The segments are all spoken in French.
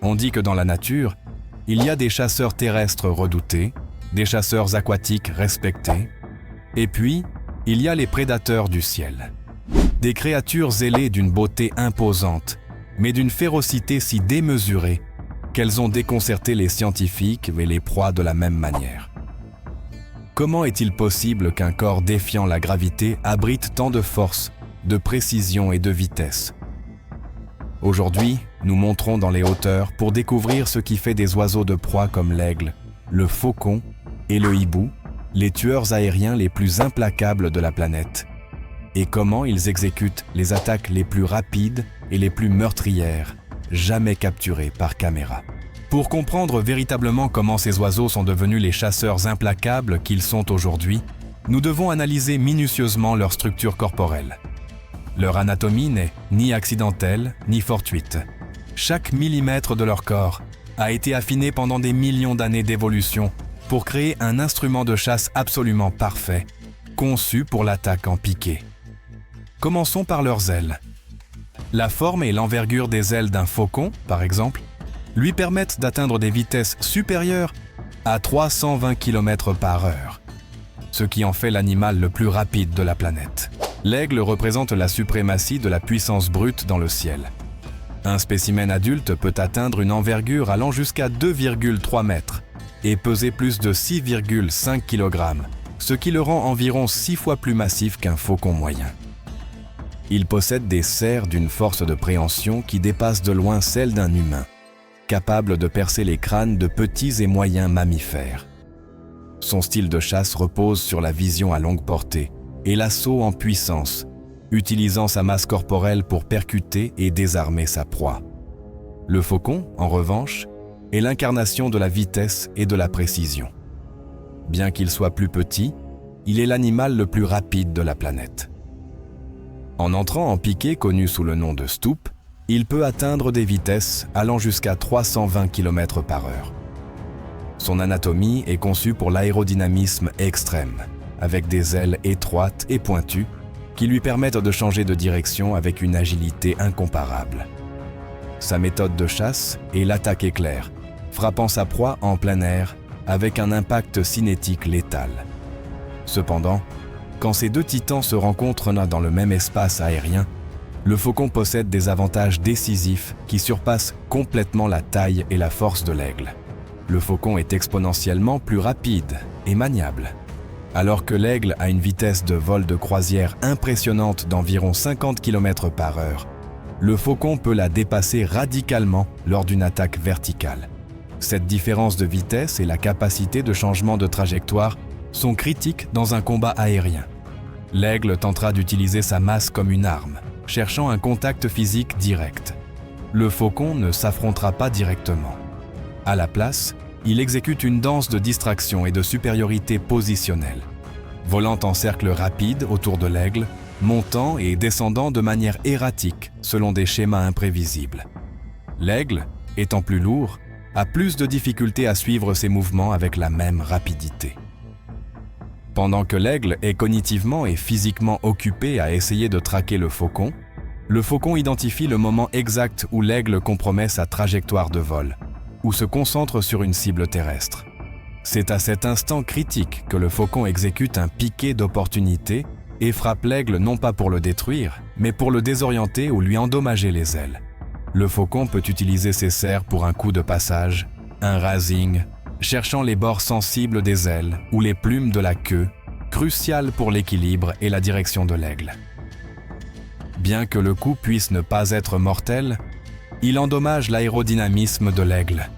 On dit que dans la nature, il y a des chasseurs terrestres redoutés, des chasseurs aquatiques respectés, et puis, il y a les prédateurs du ciel. Des créatures zélées d'une beauté imposante, mais d'une férocité si démesurée qu'elles ont déconcerté les scientifiques et les proies de la même manière. Comment est-il possible qu'un corps défiant la gravité abrite tant de force, de précision et de vitesse? Aujourd'hui, nous monterons dans les hauteurs pour découvrir ce qui fait des oiseaux de proie comme l'aigle, le faucon et le hibou, les tueurs aériens les plus implacables de la planète, et comment ils exécutent les attaques les plus rapides et les plus meurtrières, jamais capturées par caméra. Pour comprendre véritablement comment ces oiseaux sont devenus les chasseurs implacables qu'ils sont aujourd'hui, nous devons analyser minutieusement leur structure corporelle. Leur anatomie n'est ni accidentelle ni fortuite. Chaque millimètre de leur corps a été affiné pendant des millions d'années d'évolution pour créer un instrument de chasse absolument parfait, conçu pour l'attaque en piqué. Commençons par leurs ailes. La forme et l'envergure des ailes d'un faucon, par exemple, lui permettent d'atteindre des vitesses supérieures à 320 km/h, ce qui en fait l'animal le plus rapide de la planète. L'aigle représente la suprématie de la puissance brute dans le ciel. Un spécimen adulte peut atteindre une envergure allant jusqu'à 2,3 mètres et peser plus de 6,5 kg, ce qui le rend environ 6 fois plus massif qu'un faucon moyen. Il possède des serres d'une force de préhension qui dépasse de loin celle d'un humain, capable de percer les crânes de petits et moyens mammifères. Son style de chasse repose sur la vision à longue portée et l'assaut en puissance, utilisant sa masse corporelle pour percuter et désarmer sa proie. Le faucon, en revanche, est l'incarnation de la vitesse et de la précision. Bien qu'il soit plus petit, il est l'animal le plus rapide de la planète. En entrant en piqué connu sous le nom de stoop, il peut atteindre des vitesses allant jusqu'à 320 km/h. Son anatomie est conçue pour l'aérodynamisme extrême, avec des ailes étroites et pointues qui lui permettent de changer de direction avec une agilité incomparable. Sa méthode de chasse est l'attaque éclair, frappant sa proie en plein air avec un impact cinétique létal. Cependant, quand ces deux titans se rencontrent dans le même espace aérien, le faucon possède des avantages décisifs qui surpassent complètement la taille et la force de l'aigle. Le faucon est exponentiellement plus rapide et maniable. Alors que l'aigle a une vitesse de vol de croisière impressionnante d'environ 50 km/h, le faucon peut la dépasser radicalement lors d'une attaque verticale. Cette différence de vitesse et la capacité de changement de trajectoire sont critiques dans un combat aérien. L'aigle tentera d'utiliser sa masse comme une arme, cherchant un contact physique direct. Le faucon ne s'affrontera pas directement. À la place, il exécute une danse de distraction et de supériorité positionnelle, volant en cercle rapide autour de l'aigle, montant et descendant de manière erratique selon des schémas imprévisibles. L'aigle, étant plus lourd, a plus de difficultés à suivre ses mouvements avec la même rapidité. Pendant que l'aigle est cognitivement et physiquement occupé à essayer de traquer le faucon identifie le moment exact où l'aigle compromet sa trajectoire de vol, ou se concentre sur une cible terrestre. C'est à cet instant critique que le faucon exécute un piqué d'opportunité et frappe l'aigle non pas pour le détruire, mais pour le désorienter ou lui endommager les ailes. Le faucon peut utiliser ses serres pour un coup de passage, un rasing, cherchant les bords sensibles des ailes ou les plumes de la queue, crucial pour l'équilibre et la direction de l'aigle. Bien que le coup puisse ne pas être mortel, il endommage l'aérodynamisme de l'aigle,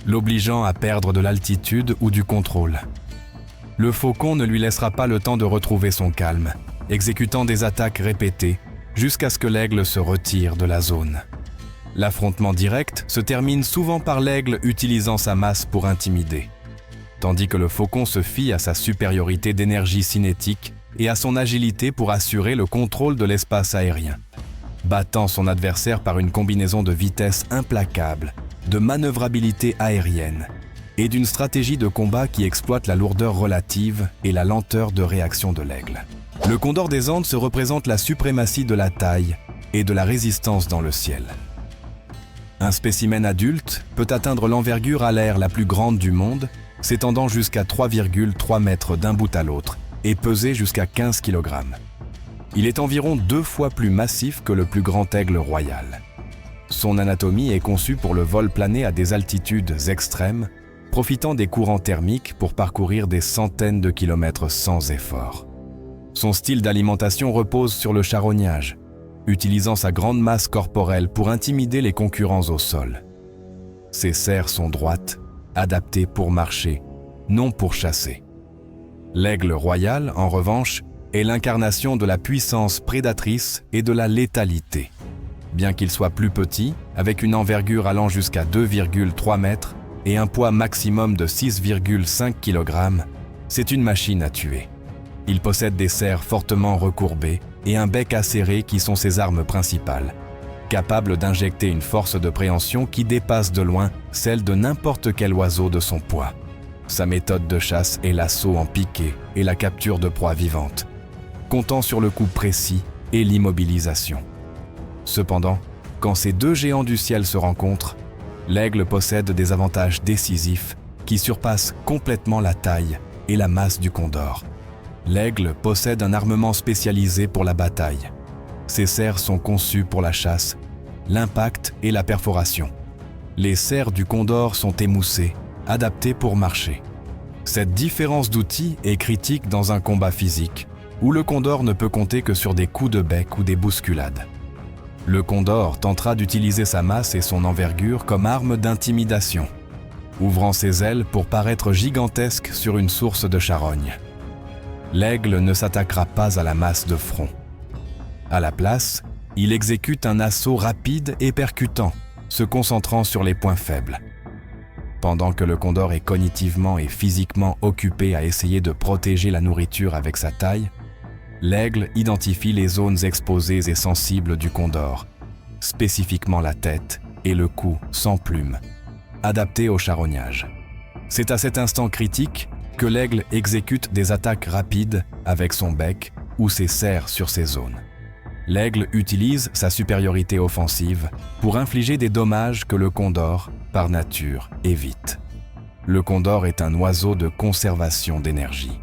l'obligeant à perdre de l'altitude ou du contrôle. Le faucon ne lui laissera pas le temps de retrouver son calme, exécutant des attaques répétées jusqu'à ce que l'aigle se retire de la zone. L'affrontement direct se termine souvent par l'aigle utilisant sa masse pour intimider, tandis que le faucon se fie à sa supériorité d'énergie cinétique et à son agilité pour assurer le contrôle de l'espace aérien, battant son adversaire par une combinaison de vitesse implacable, de manœuvrabilité aérienne et d'une stratégie de combat qui exploite la lourdeur relative et la lenteur de réaction de l'aigle. Le condor des Andes se représente la suprématie de la taille et de la résistance dans le ciel. Un spécimen adulte peut atteindre l'envergure alaire la plus grande du monde, s'étendant jusqu'à 3,3 mètres d'un bout à l'autre et peser jusqu'à 15 kg. Il est environ 2 fois plus massif que le plus grand aigle royal. Son anatomie est conçue pour le vol plané à des altitudes extrêmes, profitant des courants thermiques pour parcourir des centaines de kilomètres sans effort. Son style d'alimentation repose sur le charognage, utilisant sa grande masse corporelle pour intimider les concurrents au sol. Ses serres sont droites, adaptées pour marcher, non pour chasser. L'aigle royal, en revanche, est l'incarnation de la puissance prédatrice et de la létalité. Bien qu'il soit plus petit, avec une envergure allant jusqu'à 2,3 mètres et un poids maximum de 6,5 kg, c'est une machine à tuer. Il possède des serres fortement recourbées et un bec acéré qui sont ses armes principales, capables d'injecter une force de préhension qui dépasse de loin celle de n'importe quel oiseau de son poids. Sa méthode de chasse est l'assaut en piqué et la capture de proies vivantes, comptant sur le coup précis et l'immobilisation. Cependant, quand ces deux géants du ciel se rencontrent, l'aigle possède des avantages décisifs qui surpassent complètement la taille et la masse du condor. L'aigle possède un armement spécialisé pour la bataille. Ses serres sont conçues pour la chasse, l'impact et la perforation. Les serres du condor sont émoussées, adaptées pour marcher. Cette différence d'outils est critique dans un combat physique, où le condor ne peut compter que sur des coups de bec ou des bousculades. Le condor tentera d'utiliser sa masse et son envergure comme arme d'intimidation, ouvrant ses ailes pour paraître gigantesque sur une source de charogne. L'aigle ne s'attaquera pas à la masse de front. À la place, il exécute un assaut rapide et percutant, se concentrant sur les points faibles. Pendant que le condor est cognitivement et physiquement occupé à essayer de protéger la nourriture avec sa taille, l'aigle identifie les zones exposées et sensibles du condor, spécifiquement la tête et le cou sans plumes, adaptés au charognage. C'est à cet instant critique que l'aigle exécute des attaques rapides avec son bec ou ses serres sur ces zones. L'aigle utilise sa supériorité offensive pour infliger des dommages que le condor, par nature, évite. Le condor est un oiseau de conservation d'énergie.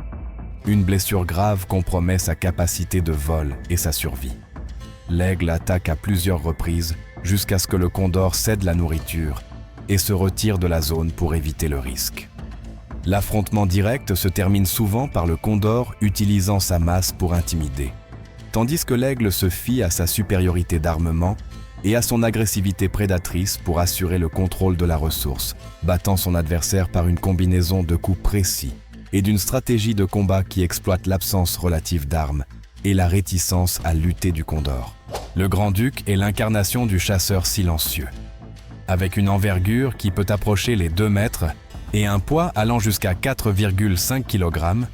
Une blessure grave compromet sa capacité de vol et sa survie. L'aigle attaque à plusieurs reprises jusqu'à ce que le condor cède la nourriture et se retire de la zone pour éviter le risque. L'affrontement direct se termine souvent par le condor utilisant sa masse pour intimider, tandis que l'aigle se fie à sa supériorité d'armement et à son agressivité prédatrice pour assurer le contrôle de la ressource, battant son adversaire par une combinaison de coups précis et d'une stratégie de combat qui exploite l'absence relative d'armes et la réticence à lutter du condor. Le grand-duc est l'incarnation du chasseur silencieux. Avec une envergure qui peut approcher les 2 mètres et un poids allant jusqu'à 4,5 kg,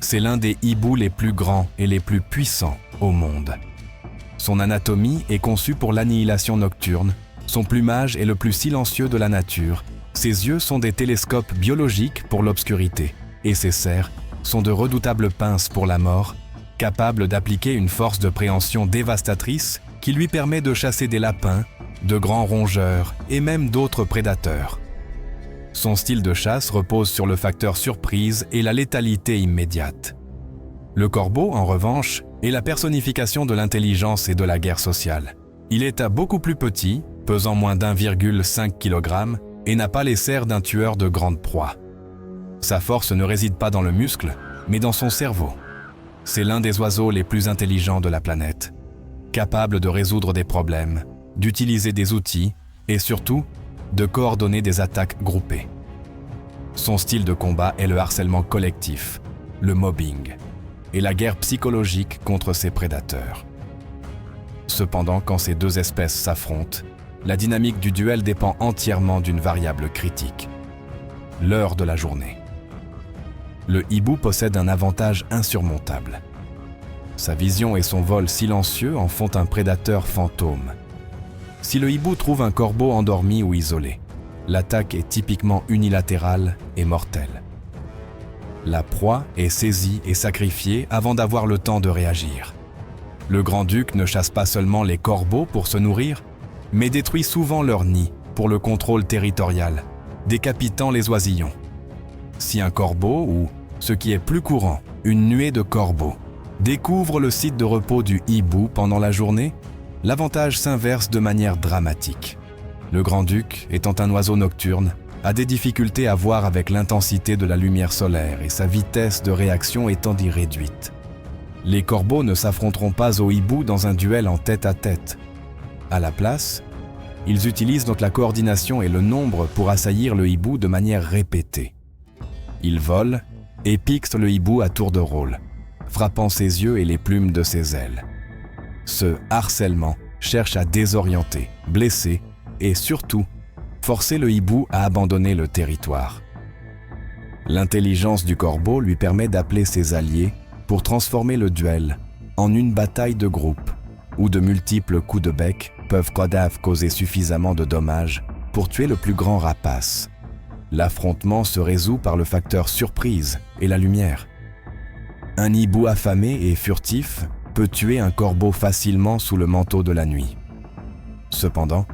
c'est l'un des hiboux les plus grands et les plus puissants au monde. Son anatomie est conçue pour l'annihilation nocturne, son plumage est le plus silencieux de la nature, ses yeux sont des télescopes biologiques pour l'obscurité, et ses serres sont de redoutables pinces pour la mort, capables d'appliquer une force de préhension dévastatrice qui lui permet de chasser des lapins, de grands rongeurs et même d'autres prédateurs. Son style de chasse repose sur le facteur surprise et la létalité immédiate. Le corbeau, en revanche, est la personnification de l'intelligence et de la guerre sociale. Il est beaucoup plus petit, pesant moins d'1,5 kg et n'a pas les serres d'un tueur de grande proie. Sa force ne réside pas dans le muscle, mais dans son cerveau. C'est l'un des oiseaux les plus intelligents de la planète, capable de résoudre des problèmes, d'utiliser des outils et surtout, de coordonner des attaques groupées. Son style de combat est le harcèlement collectif, le mobbing, et la guerre psychologique contre ses prédateurs. Cependant, quand ces deux espèces s'affrontent, la dynamique du duel dépend entièrement d'une variable critique, l'heure de la journée. Le hibou possède un avantage insurmontable. Sa vision et son vol silencieux en font un prédateur fantôme. Si le hibou trouve un corbeau endormi ou isolé, l'attaque est typiquement unilatérale et mortelle. La proie est saisie et sacrifiée avant d'avoir le temps de réagir. Le grand-duc ne chasse pas seulement les corbeaux pour se nourrir, mais détruit souvent leur nid pour le contrôle territorial, décapitant les oisillons. Si un corbeau, ou, ce qui est plus courant, une nuée de corbeaux, découvre le site de repos du hibou pendant la journée, l'avantage s'inverse de manière dramatique. Le grand-duc, étant un oiseau nocturne, a des difficultés à voir avec l'intensité de la lumière solaire et sa vitesse de réaction étant dit réduite. Les corbeaux ne s'affronteront pas au hibou dans un duel en tête-à-tête. À la place, ils utilisent donc la coordination et le nombre pour assaillir le hibou de manière répétée. Ils volent et piquent le hibou à tour de rôle, frappant ses yeux et les plumes de ses ailes. Ce harcèlement cherche à désorienter, blesser et surtout forcer le hibou à abandonner le territoire. L'intelligence du corbeau lui permet d'appeler ses alliés pour transformer le duel en une bataille de groupe où de multiples coups de bec peuvent causer suffisamment de dommages pour tuer le plus grand rapace. L'affrontement se résout par le facteur surprise et la lumière. Un hibou affamé et furtif peut tuer un corbeau facilement sous le manteau de la nuit. Cependant,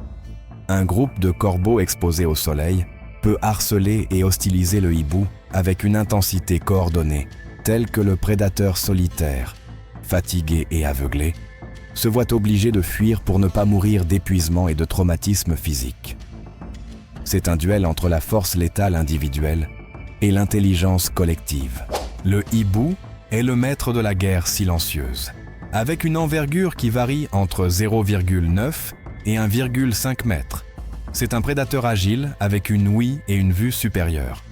un groupe de corbeaux exposés au soleil peut harceler et hostiliser le hibou avec une intensité coordonnée, telle que le prédateur solitaire, fatigué et aveuglé, se voit obligé de fuir pour ne pas mourir d'épuisement et de traumatisme physique. C'est un duel entre la force létale individuelle et l'intelligence collective. Le hibou est le maître de la guerre silencieuse, avec une envergure qui varie entre 0,9 et 1,5 mètres. C'est un prédateur agile avec une ouïe et une vue supérieure.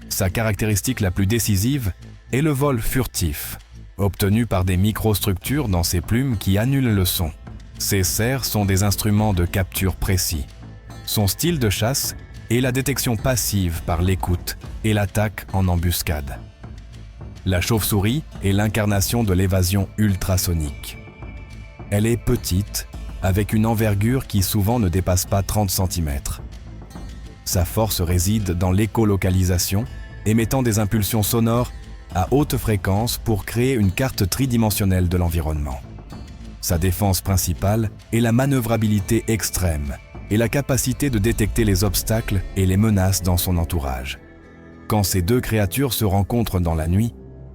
Sa caractéristique la plus décisive est le vol furtif, obtenu par des microstructures dans ses plumes qui annulent le son. Ses serres sont des instruments de capture précis. Son style de chasse est la détection passive par l'écoute et l'attaque en embuscade. La chauve-souris est l'incarnation de l'évasion ultrasonique. Elle est petite, avec une envergure qui souvent ne dépasse pas 30 cm. Sa force réside dans l'écolocalisation, émettant des impulsions sonores à haute fréquence pour créer une carte tridimensionnelle de l'environnement. Sa défense principale est la manœuvrabilité extrême et la capacité de détecter les obstacles et les menaces dans son entourage. Quand ces deux créatures se rencontrent dans la nuit,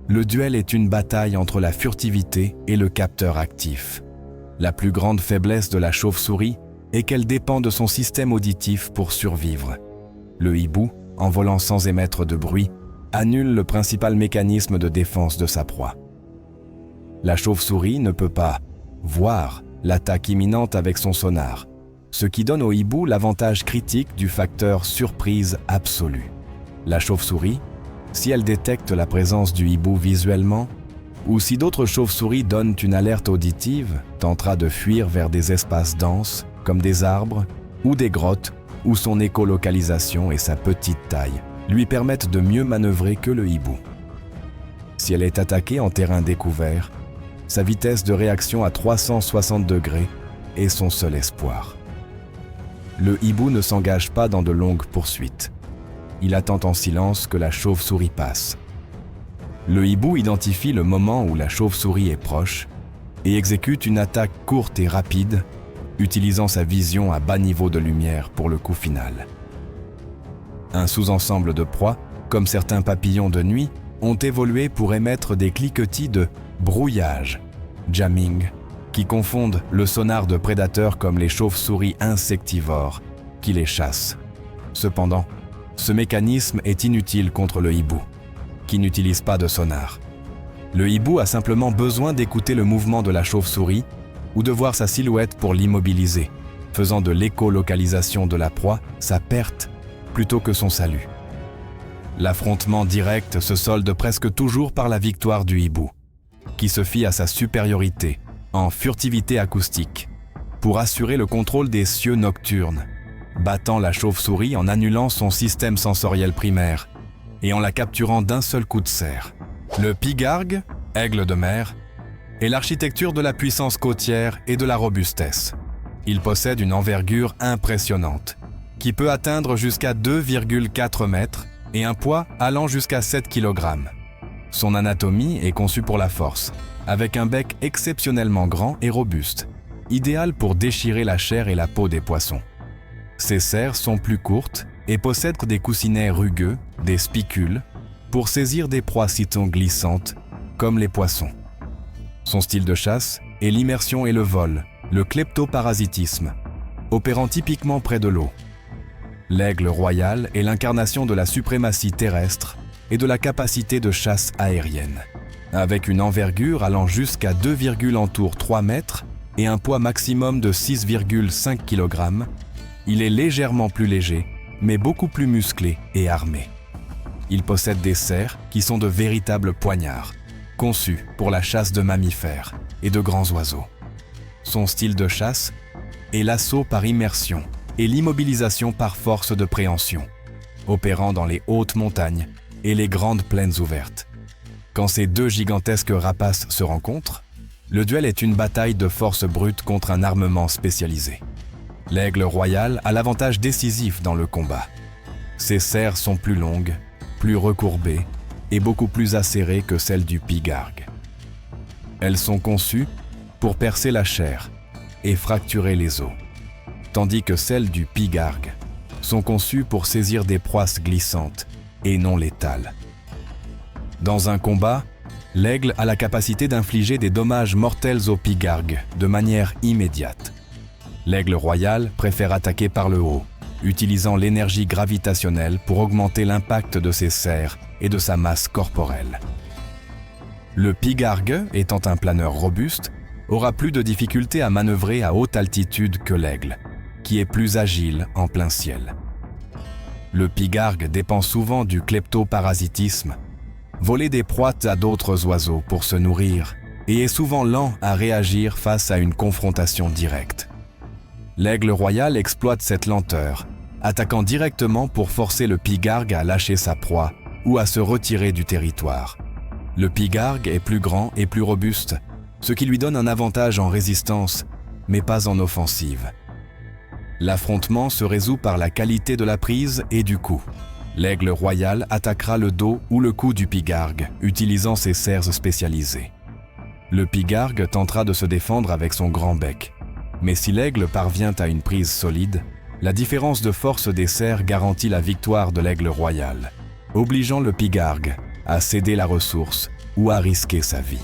le duel est une bataille entre la furtivité et le capteur actif. La plus grande faiblesse de la chauve-souris est qu'elle dépend de son système auditif pour survivre. Le hibou, en volant sans émettre de bruit, annule le principal mécanisme de défense de sa proie. La chauve-souris ne peut pas voir l'attaque imminente avec son sonar, ce qui donne au hibou l'avantage critique du facteur surprise absolu. La chauve-souris, si elle détecte la présence du hibou visuellement, ou si d'autres chauves-souris donnent une alerte auditive, tentera de fuir vers des espaces denses, comme des arbres ou des grottes, où son écolocalisation et sa petite taille lui permettent de mieux manœuvrer que le hibou. Si elle est attaquée en terrain découvert, sa vitesse de réaction à 360 degrés est son seul espoir. Le hibou ne s'engage pas dans de longues poursuites. Il attend en silence que la chauve-souris passe. Le hibou identifie le moment où la chauve-souris est proche et exécute une attaque courte et rapide, utilisant sa vision à bas niveau de lumière pour le coup final. Un sous-ensemble de proies, comme certains papillons de nuit, ont évolué pour émettre des cliquetis de brouillage, jamming, qui confondent le sonar de prédateurs comme les chauves-souris insectivores qui les chassent. Cependant, ce mécanisme est inutile contre le hibou, qui n'utilise pas de sonar. Le hibou a simplement besoin d'écouter le mouvement de la chauve-souris ou de voir sa silhouette pour l'immobiliser, faisant de l'écolocalisation de la proie sa perte plutôt que son salut. L'affrontement direct se solde presque toujours par la victoire du hibou, qui se fie à sa supériorité en furtivité acoustique pour assurer le contrôle des cieux nocturnes, battant la chauve-souris en annulant son système sensoriel primaire et en la capturant d'un seul coup de serre. Le pigargue, aigle de mer, est l'architecture de la puissance côtière et de la robustesse. Il possède une envergure impressionnante, qui peut atteindre jusqu'à 2,4 mètres et un poids allant jusqu'à 7 kg. Son anatomie est conçue pour la force, avec un bec exceptionnellement grand et robuste, idéal pour déchirer la chair et la peau des poissons. Ses serres sont plus courtes et possèdent des coussinets rugueux, des spicules, pour saisir des proies citons glissantes, comme les poissons. Son style de chasse est l'immersion et le vol, le kleptoparasitisme, opérant typiquement près de l'eau. L'aigle royal est l'incarnation de la suprématie terrestre et de la capacité de chasse aérienne. Avec une envergure allant jusqu'à 2,3 mètres et un poids maximum de 6,5 kg, il est légèrement plus léger, mais beaucoup plus musclé et armé. Il possède des serres qui sont de véritables poignards, conçus pour la chasse de mammifères et de grands oiseaux. Son style de chasse est l'assaut par immersion et l'immobilisation par force de préhension, opérant dans les hautes montagnes et les grandes plaines ouvertes. Quand ces deux gigantesques rapaces se rencontrent, le duel est une bataille de force brute contre un armement spécialisé. L'aigle royal a l'avantage décisif dans le combat. Ses serres sont plus longues, plus recourbées et beaucoup plus acérées que celles du pigargue. Elles sont conçues pour percer la chair et fracturer les os, tandis que celles du pigargue sont conçues pour saisir des proies glissantes et non létales. Dans un combat, l'aigle a la capacité d'infliger des dommages mortels au pigargue de manière immédiate. L'aigle royal préfère attaquer par le haut, utilisant l'énergie gravitationnelle pour augmenter l'impact de ses serres et de sa masse corporelle. Le pigargue, étant un planeur robuste, aura plus de difficulté à manœuvrer à haute altitude que l'aigle, qui est plus agile en plein ciel. Le pigargue dépend souvent du kleptoparasitisme, voler des proies à d'autres oiseaux pour se nourrir, et est souvent lent à réagir face à une confrontation directe. L'aigle royal exploite cette lenteur, attaquant directement pour forcer le pigargue à lâcher sa proie ou à se retirer du territoire. Le pigargue est plus grand et plus robuste, ce qui lui donne un avantage en résistance, mais pas en offensive. L'affrontement se résout par la qualité de la prise et du coup. L'aigle royal attaquera le dos ou le cou du pigargue, utilisant ses serres spécialisées. Le pigargue tentera de se défendre avec son grand bec. Mais si l'aigle parvient à une prise solide, la différence de force des serres garantit la victoire de l'aigle royal, obligeant le pigargue à céder la ressource ou à risquer sa vie.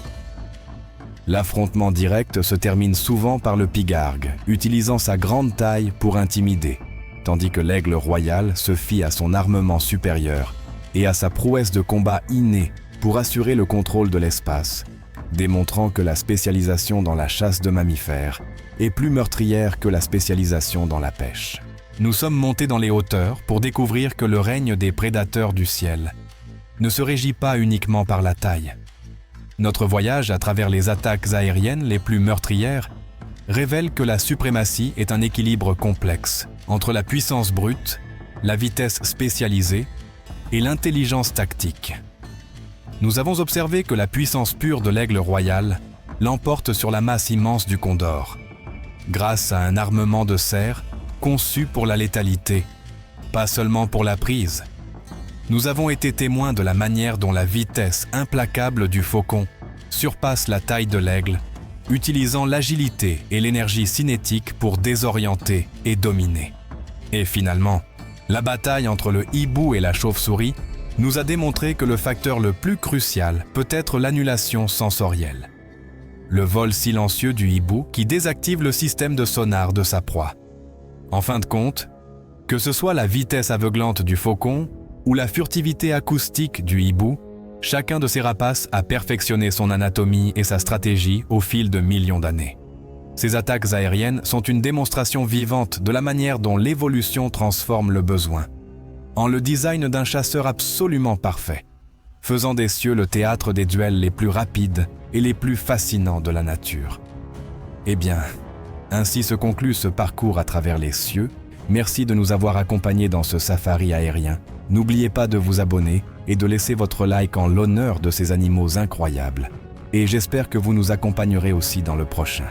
L'affrontement direct se termine souvent par le pigargue, utilisant sa grande taille pour intimider, tandis que l'aigle royal se fie à son armement supérieur et à sa prouesse de combat innée pour assurer le contrôle de l'espace, démontrant que la spécialisation dans la chasse de mammifères est plus meurtrière que la spécialisation dans la pêche. Nous sommes montés dans les hauteurs pour découvrir que le règne des prédateurs du ciel ne se régit pas uniquement par la taille. Notre voyage à travers les attaques aériennes les plus meurtrières révèle que la suprématie est un équilibre complexe entre la puissance brute, la vitesse spécialisée et l'intelligence tactique. Nous avons observé que la puissance pure de l'aigle royal l'emporte sur la masse immense du condor, grâce à un armement de serres conçu pour la létalité, pas seulement pour la prise. Nous avons été témoins de la manière dont la vitesse implacable du faucon surpasse la taille de l'aigle, utilisant l'agilité et l'énergie cinétique pour désorienter et dominer. Et finalement, la bataille entre le hibou et la chauve-souris nous a démontré que le facteur le plus crucial peut être l'annulation sensorielle. Le vol silencieux du hibou qui désactive le système de sonar de sa proie. En fin de compte, que ce soit la vitesse aveuglante du faucon ou la furtivité acoustique du hibou, chacun de ces rapaces a perfectionné son anatomie et sa stratégie au fil de millions d'années. Ces attaques aériennes sont une démonstration vivante de la manière dont l'évolution transforme le besoin, en le design d'un chasseur absolument parfait, faisant des cieux le théâtre des duels les plus rapides et les plus fascinants de la nature. Eh bien, ainsi se conclut ce parcours à travers les cieux. Merci de nous avoir accompagnés dans ce safari aérien. N'oubliez pas de vous abonner et de laisser votre like en l'honneur de ces animaux incroyables. Et j'espère que vous nous accompagnerez aussi dans le prochain.